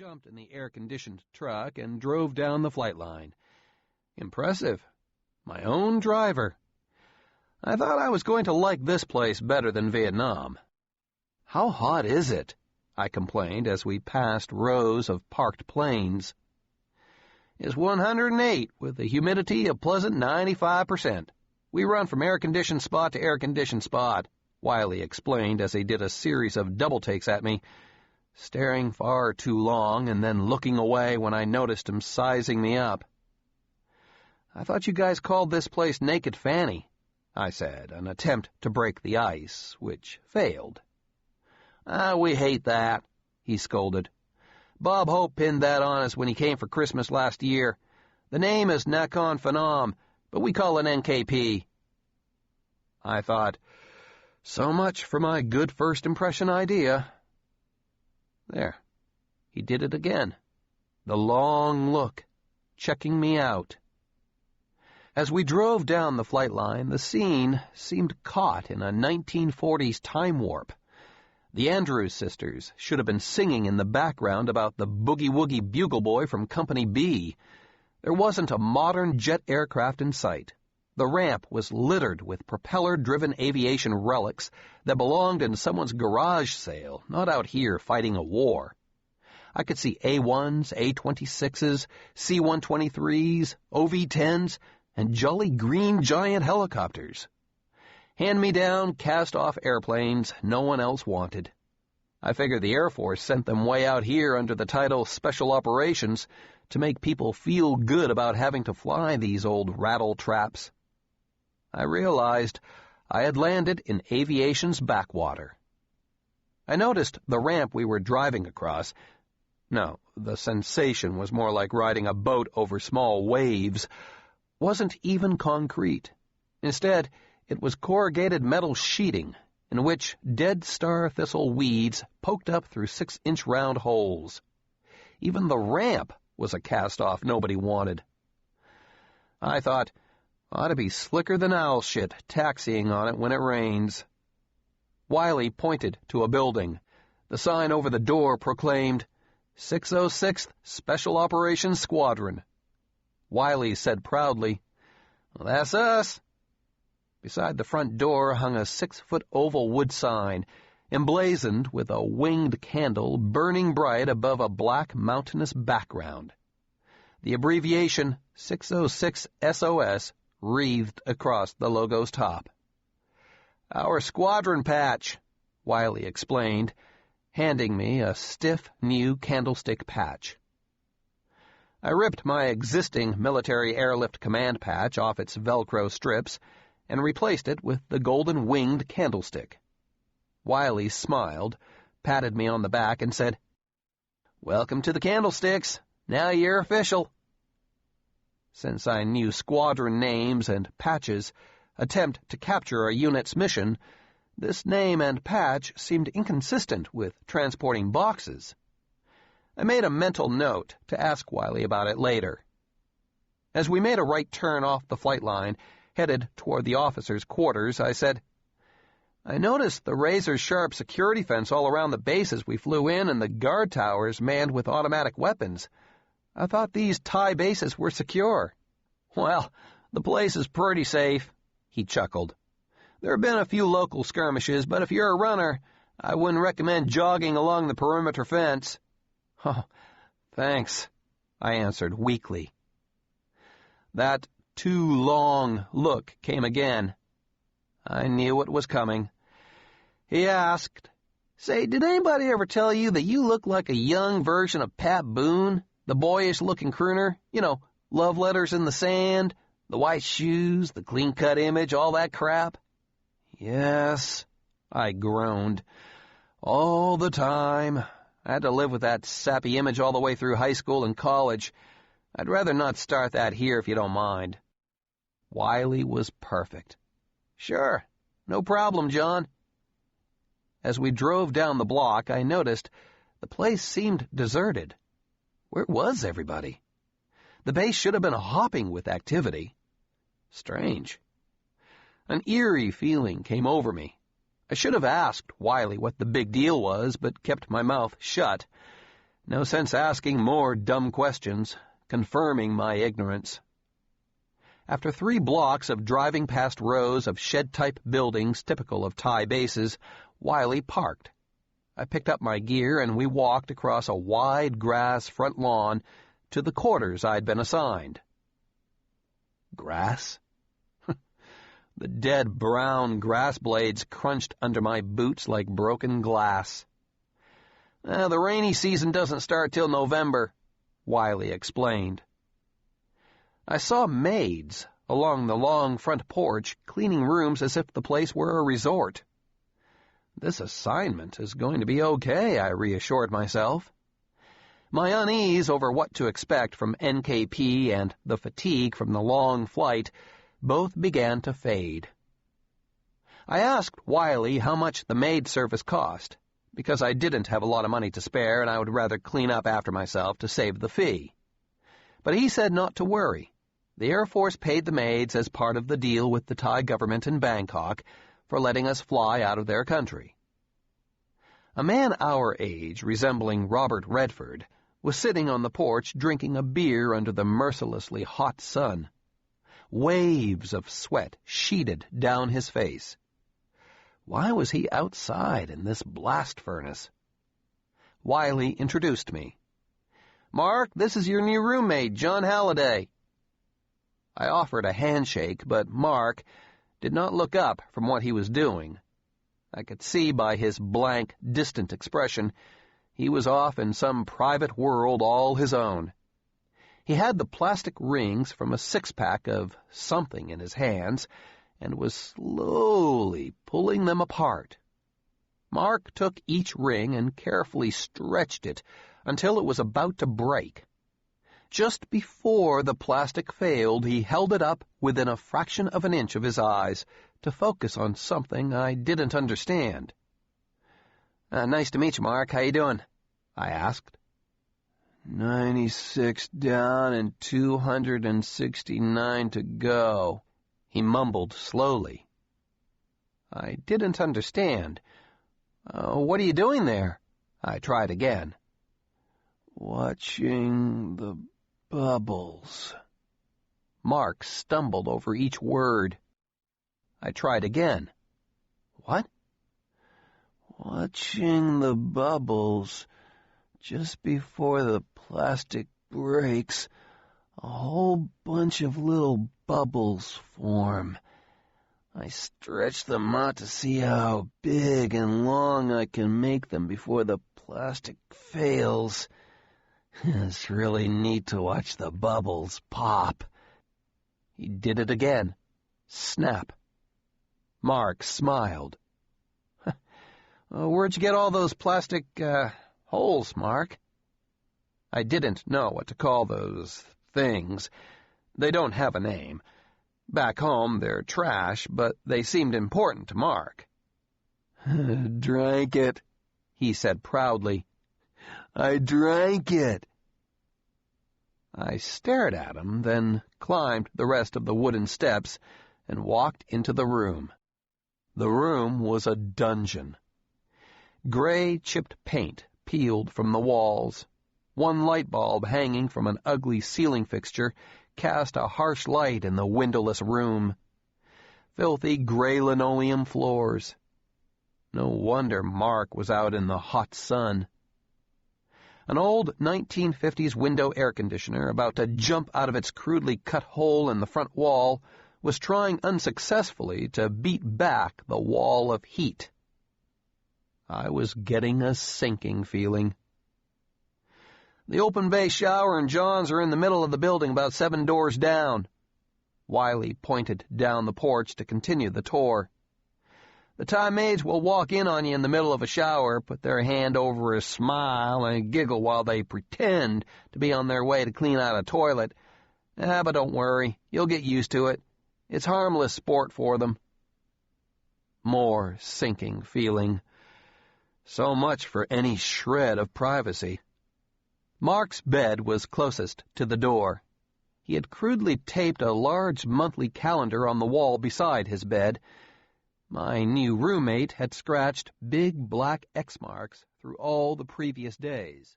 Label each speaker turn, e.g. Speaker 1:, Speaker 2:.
Speaker 1: jumped in the air-conditioned truck and drove down the flight line. Impressive. My own driver. I thought I was going to like this place better than Vietnam. "How hot is it?" I complained as we passed rows of parked planes. "It's 108, with a humidity of pleasant 95%. We run from air-conditioned spot to air-conditioned spot," Wiley explained as he did a series of double-takes at me, staring far too long and then looking away when I noticed him sizing me up. "I thought you guys called this place Naked Fanny," I said, an attempt to break the ice, which failed. We hate that," he scolded. "Bob Hope pinned that on us when he came for Christmas last year. The name is Nakhon Phanom, but we call it NKP." I thought, so much for my good first impression idea. There, he did it again. The long look, checking me out. As we drove down the flight line, the scene seemed caught in a 1940s time warp. The Andrews sisters should have been singing in the background about the boogie-woogie bugle boy from Company B. There wasn't a modern jet aircraft in sight. The ramp was littered with propeller-driven aviation relics that belonged in someone's garage sale, not out here fighting a war. I could see A-1s, A-26s, C-123s, OV-10s, and jolly green giant helicopters. Hand-me-down, cast-off airplanes no one else wanted. I figured the Air Force sent them way out here under the title Special Operations to make people feel good about having to fly these old rattle-traps. I realized I had landed in aviation's backwater. I noticed the ramp we were driving across. No, the sensation was more like riding a boat over small waves. Wasn't even concrete. Instead, it was corrugated metal sheeting, in which dead star thistle weeds poked up through 6-inch round holes. Even the ramp was a cast-off nobody wanted. I thought, ought to be slicker than owl shit taxiing on it when it rains. Wiley pointed to a building. The sign over the door proclaimed, 606th Special Operations Squadron. Wiley said proudly, "Well, that's us." Beside the front door hung a 6-foot oval wood sign, emblazoned with a winged candle burning bright above a black mountainous background. The abbreviation 606 SOS wreathed across the logo's top. "Our squadron patch," Wiley explained, handing me a stiff new candlestick patch. I ripped my existing military airlift command patch off its Velcro strips and replaced it with the golden-winged candlestick. Wiley smiled, patted me on the back, and said, "Welcome to the candlesticks. Now you're official." Since I knew squadron names and patches attempt to capture a unit's mission, this name and patch seemed inconsistent with transporting boxes. I made a mental note to ask Wiley about it later. As we made a right turn off the flight line, headed toward the officers' quarters, I said, "I noticed the razor-sharp security fence all around the bases we flew in and the guard towers manned with automatic weapons. I thought these Thai bases were secure." "Well, the place is pretty safe," he chuckled. "There have been a few local skirmishes, but if you're a runner, I wouldn't recommend jogging along the perimeter fence." "Oh, thanks," I answered weakly. That too long look came again. I knew what was coming. He asked, "Say, did anybody ever tell you that you look like a young version of Pat Boone, the boyish-looking crooner? You know, Love Letters in the Sand, the white shoes, the clean-cut image, all that crap?" "Yes," I groaned. "All the time. I had to live with that sappy image all the way through high school and college. I'd rather not start that here if you don't mind." Wiley was perfect. "Sure, no problem, John." As we drove down the block, I noticed the place seemed deserted. Where was everybody? The base should have been hopping with activity. Strange. An eerie feeling came over me. I should have asked Wiley what the big deal was, but kept my mouth shut. No sense asking more dumb questions, confirming my ignorance. After 3 blocks of driving past rows of shed-type buildings typical of Thai bases, Wiley parked. I picked up my gear and we walked across a wide grass front lawn to the quarters I'd been assigned. Grass? The dead brown grass blades crunched under my boots like broken glass. The rainy season doesn't start till November, Wiley explained. I saw maids along the long front porch cleaning rooms as if the place were a resort. This assignment is going to be okay, I reassured myself. My unease over what to expect from NKP and the fatigue from the long flight both began to fade. I asked Wiley how much the maid service cost, because I didn't have a lot of money to spare and I would rather clean up after myself to save the fee. But he said not to worry. The Air Force paid the maids as part of the deal with the Thai government in Bangkok for letting us fly out of their country. A man our age, resembling Robert Redford, was sitting on the porch drinking a beer under the mercilessly hot sun. Waves of sweat sheeted down his face. Why was he outside in this blast furnace? Wiley introduced me. "Mark, this is your new roommate, John Halliday." I offered a handshake, but Mark did not look up from what he was doing. I could see by his blank, distant expression he was off in some private world all his own. He had the plastic rings from a 6-pack of something in his hands and was slowly pulling them apart. Mark took each ring and carefully stretched it until it was about to break. Just before the plastic failed, he held it up within a fraction of an inch of his eyes to focus on something I didn't understand. "Nice to meet you, Mark. How you doing?" I asked. 96 down and 269 to go, he mumbled slowly. I didn't understand. What are you doing there?" I tried again. "Watching the bubbles." Mark stumbled over each word. I tried again. "What?" "Watching the bubbles. Just before the plastic breaks, a whole bunch of little bubbles form. I stretch them out to see how big and long I can make them before the plastic fails. It's really neat to watch the bubbles pop." He did it again. Snap. Mark smiled. "Where'd you get all those plastic, holes, Mark?" I didn't know what to call those things. They don't have a name. Back home, they're trash, but they seemed important to Mark. "Drank it," he said proudly. "I drank it." I stared at him, then climbed the rest of the wooden steps and walked into the room. The room was a dungeon. Gray chipped paint peeled from the walls. One light bulb hanging from an ugly ceiling fixture cast a harsh light in the windowless room. Filthy gray linoleum floors. No wonder Mark was out in the hot sun. An old 1950s window air conditioner, about to jump out of its crudely cut hole in the front wall, was trying unsuccessfully to beat back the wall of heat. I was getting a sinking feeling. "The open bay shower and John's are in the middle of the building about 7 doors down." Wiley pointed down the porch to continue the tour. "The Thai maids will walk in on you in the middle of a shower, put their hand over a smile and giggle while they pretend to be on their way to clean out a toilet. But don't worry, you'll get used to it. It's harmless sport for them." More sinking feeling. So much for any shred of privacy. Mark's bed was closest to the door. He had crudely taped a large monthly calendar on the wall beside his bed. My new roommate had scratched big black X marks through all the previous days.